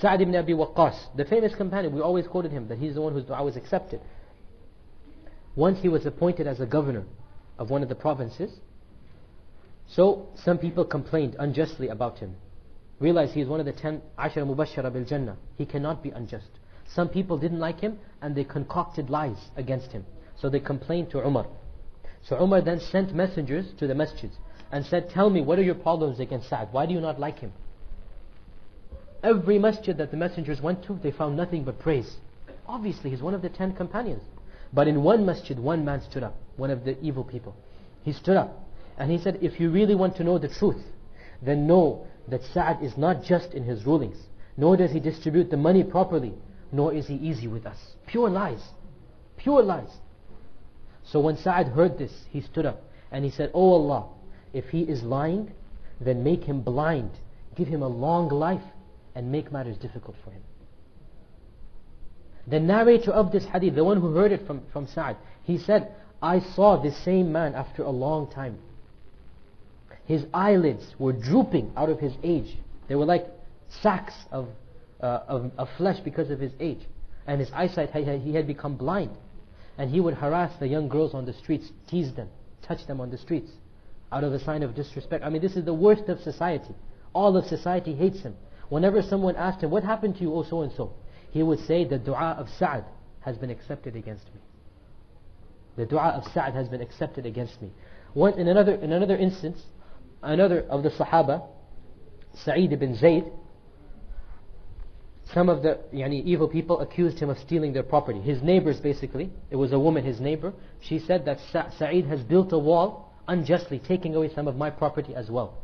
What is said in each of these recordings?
Sa'd ibn Abi Waqqas, the famous companion, we always quoted him, that he's the one whose dua was accepted. Once he was appointed as a governor of one of the provinces, so some people complained unjustly about him. Realized he is one of the 10 Ashara Mubashshara bil Jannah. He cannot be unjust. Some people didn't like him and they concocted lies against him. So they complained to Umar. So Umar then sent messengers to the masjids and said, tell me, what are your problems against Sa'd? Why do you not like him? Every masjid that the messengers went to, they found nothing but praise. Obviously, he's one of the 10 companions. But in one masjid, one man stood up, one of the evil people. He stood up and he said, if you really want to know the truth, then know that Sa'd is not just in his rulings, nor does he distribute the money properly, nor is he easy with us. Pure lies. Pure lies. So when Sa'd heard this, he stood up and he said, Oh Allah, if he is lying, then make him blind, give him a long life, and make matters difficult for him. The narrator of this hadith, the one who heard it from Sa'd, he said, I saw this same man after a long time. His eyelids were drooping out of his age. They were like sacks of flesh because of his age. And his eyesight, he had become blind. And he would harass the young girls on the streets, tease them, touch them on the streets, out of a sign of disrespect. I mean, this is the worst of society. All of society hates him. Whenever someone asked him, what happened to you, oh so-and-so? He would say, the dua of Sa'd has been accepted against me. The dua of Sa'd has been accepted against me. In another instance, another of the Sahaba, Sa'id ibn Zayd, some of the evil people accused him of stealing their property. His neighbors basically, it was a woman, his neighbor, she said that Sa'id has built a wall unjustly, taking away some of my property as well.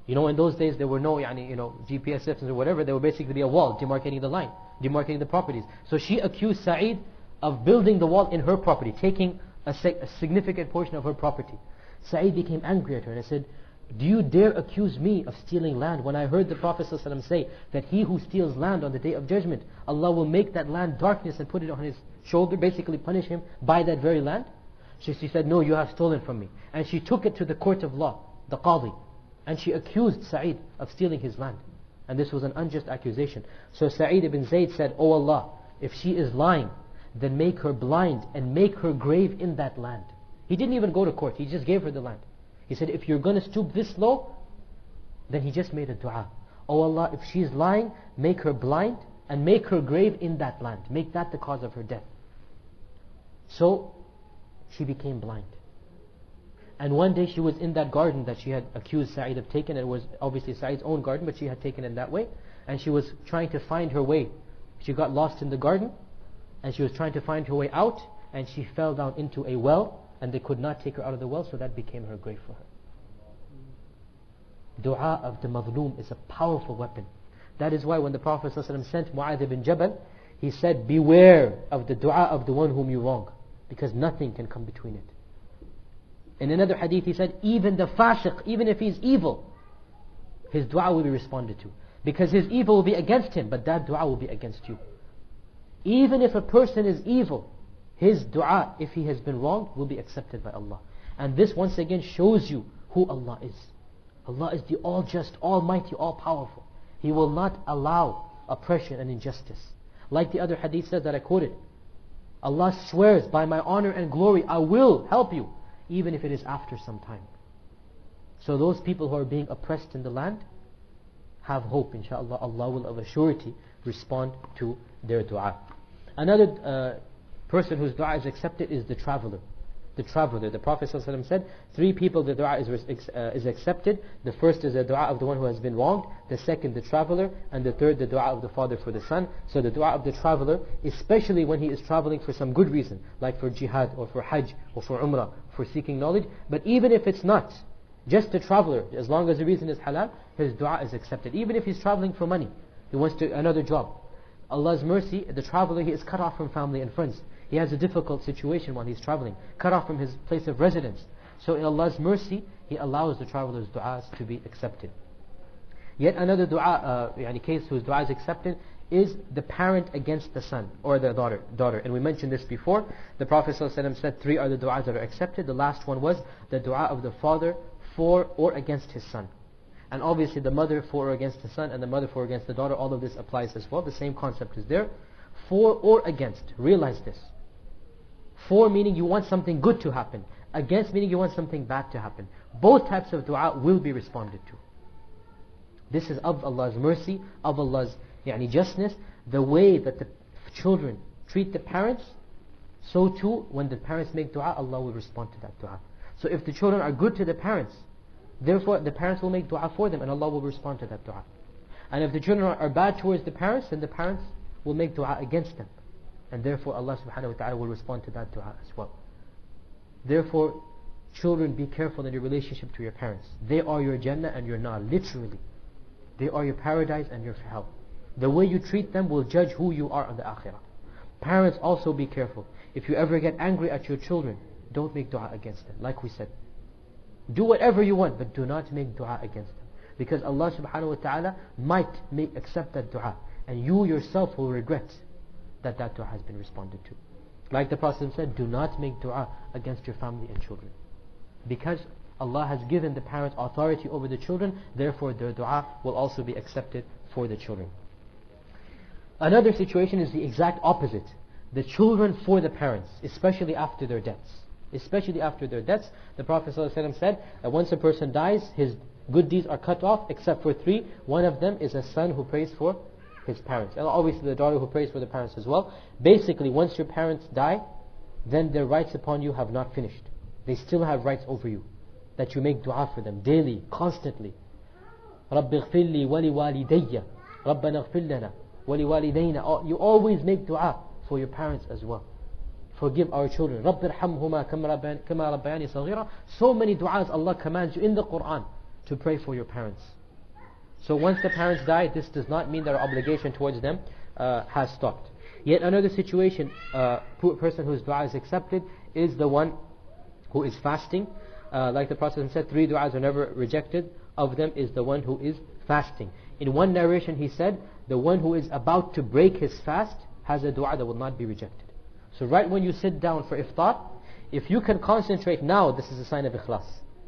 You know, in those days there were no GPS systems or whatever. There would basically be a wall demarcating the line, demarcating the properties. So she accused Sa'id of building the wall in her property, taking a significant portion of her property. Sa'id became angry at her and said, do you dare accuse me of stealing land when I heard the Prophet ﷺ say that he who steals land on the Day of Judgment, Allah will make that land darkness and put it on his shoulder, basically punish him by that very land? She said, no, you have stolen from me. And she took it to the court of law, the qadhi, and she accused Sa'id of stealing his land. And this was an unjust accusation. So Sa'id ibn Zayd said, Oh Allah, if she is lying, then make her blind and make her grave in that land. He didn't even go to court, he just gave her the land. He said, if you're going to stoop this low, then he just made a dua. Oh Allah, if she's lying, make her blind and make her grave in that land. Make that the cause of her death. So she became blind. And one day she was in that garden that she had accused Sa'id of taking. It was obviously Sa'id's own garden, but she had taken it that way. And she was trying to find her way. She got lost in the garden and she was trying to find her way out, and she fell down into a well, and they could not take her out of the well, so that became her grave for her. Dua of the mazloom is a powerful weapon. That is why when the Prophet ﷺ sent Mu'adh ibn Jabal, he said, beware of the dua of the one whom you wrong, because nothing can come between it. In another hadith he said, even the fasiq, even if he's evil, his dua will be responded to, because his evil will be against him, but that dua will be against you. Even if a person is evil, his dua, if he has been wronged, will be accepted by Allah. And this once again shows you who Allah is. Allah is the all-just, almighty, all-powerful. He will not allow oppression and injustice. Like the other hadith says that I quoted, Allah swears, by my honor and glory, I will help you, even if it is after some time. So those people who are being oppressed in the land, have hope, inshaAllah. Allah will of a surety respond to their dua. Another person whose dua is accepted is the traveler. The traveler. The Prophet ﷺ said, 3 people the dua is accepted. The first is the dua of the one who has been wronged. The second, the traveler. And the third, the dua of the father for the son. So the dua of the traveler, especially when he is traveling for some good reason, like for jihad or for hajj or for umrah, for seeking knowledge. But even if it's not, just a traveler, as long as the reason is halal, his dua is accepted. Even if he's traveling for money, he wants another job. Allah's mercy, the traveler, he is cut off from family and friends. He has a difficult situation while he's traveling, cut off from his place of residence. So in Allah's mercy, He allows the traveler's du'as to be accepted. Yet another case whose dua is accepted is the parent against the son or the daughter. And we mentioned this before. The Prophet ﷺ said 3 are the du'as that are accepted. The last one was the dua of the father for or against his son. And obviously the mother for or against the son and the mother for or against the daughter, all of this applies as well. The same concept is there. For or against, realize this. For meaning you want something good to happen. Against meaning you want something bad to happen. Both types of dua will be responded to. This is of Allah's mercy, of Allah's justness. The way that the children treat the parents, so too when the parents make dua, Allah will respond to that dua. So if the children are good to the parents, therefore the parents will make dua for them and Allah will respond to that dua. And if the children are bad towards the parents, then the parents will make dua against them. And therefore Allah subhanahu wa ta'ala will respond to that dua as well. Therefore, children, be careful in your relationship to your parents. They are your Jannah and your Nar, literally. They are your paradise and your hell. The way you treat them will judge who you are on the Akhirah. Parents, also be careful. If you ever get angry at your children, don't make dua against them. Like we said, do whatever you want, but do not make dua against them. Because Allah subhanahu wa ta'ala might accept that dua, and you yourself will regret that that dua has been responded to. Like the Prophet said, do not make dua against your family and children. Because Allah has given the parents authority over the children, therefore their dua will also be accepted for the children. Another situation is the exact opposite. The children for the parents, especially after their deaths. Especially after their deaths, the Prophet ﷺ said that once a person dies, his good deeds are cut off except for 3. One of them is a son who prays for his parents. And obviously the daughter who prays for the parents as well. Basically, once your parents die, then their rights upon you have not finished. They still have rights over you. That you make dua for them daily, constantly. رَبِّ اغْفِرْ لِي وَلِوَالِدَيَّ رَبَّنَا اغْفِرْ لَنَا وَلِوَالِدَيْنَا. You always make dua for your parents as well. Forgive our children. رَبِّ ارْحَمْهُمَا كَمَا رَبَّيَانِي صَغِيرًا. So many du'as Allah commands you in the Quran to pray for your parents. So once the parents die, this does not mean that our obligation towards them has stopped. Yet another situation, person whose dua is accepted is the one who is fasting. Like the Prophet said, 3 du'as are never rejected. Of them is the one who is fasting. In one narration he said, the one who is about to break his fast has a dua that will not be rejected. So right when you sit down for iftar, if you can concentrate now, this is a sign of ikhlas.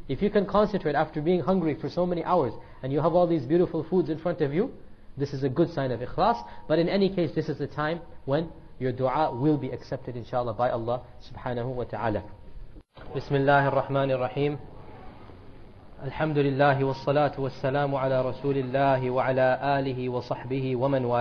If you can concentrate after being hungry for so many hours and you have all these beautiful foods in front of you, this is a good sign of ikhlas. But in any case, this is the time when your dua will be accepted inshallah by Allah subhanahu wa ta'ala. Bismillahir Rahmanir Rahim. Alhamdulillah wassalatu wassalamu ala Rasulillah wa ala alihi wa sahbihi wa man wala.